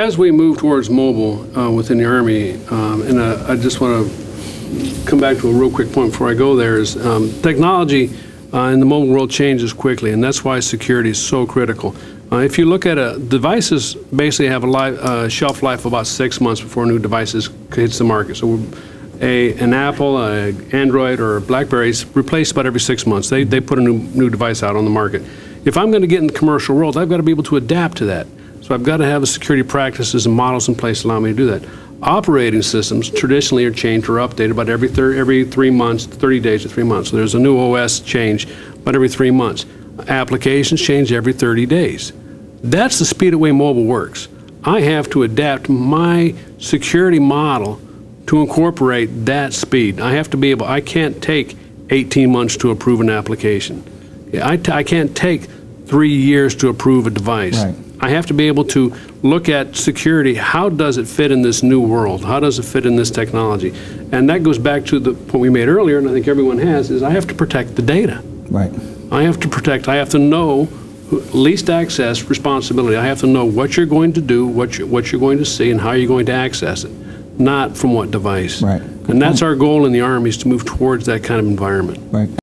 As we move towards mobile within the Army, and I just want to come back to a real quick point before I go there, is technology in the mobile world changes quickly, and that's why security is so critical. If you look at devices basically have a shelf life of about 6 months before new devices hits the market. So an Apple, an Android, or a BlackBerry is replaced about every 6 months. They put a new device out on the market. If I'm going to get in the commercial world, I've got to be able to adapt to that. So I've got to have the security practices and models in place to allow me to do that. Operating systems traditionally are changed or updated about every 3 months, 30 days to 3 months. So there's a new OS change about every 3 months. Applications change every 30 days. That's the speed at which mobile works. I have to adapt my security model to incorporate that speed. I have to be able, I can't take 18 months to approve an application. I can't take 3 years to approve a device. Right. I have to be able to look at security. How does it fit in this new world? How does it fit in this technology? And that goes back to the point we made earlier, and I think everyone has, is I have to protect the data. Right. I have to know least access responsibility. I have to know what you're going to do, what you're going to see, and how you're going to access it, not from what device. Right. And that's our goal in the Army, is to move towards that kind of environment. Right.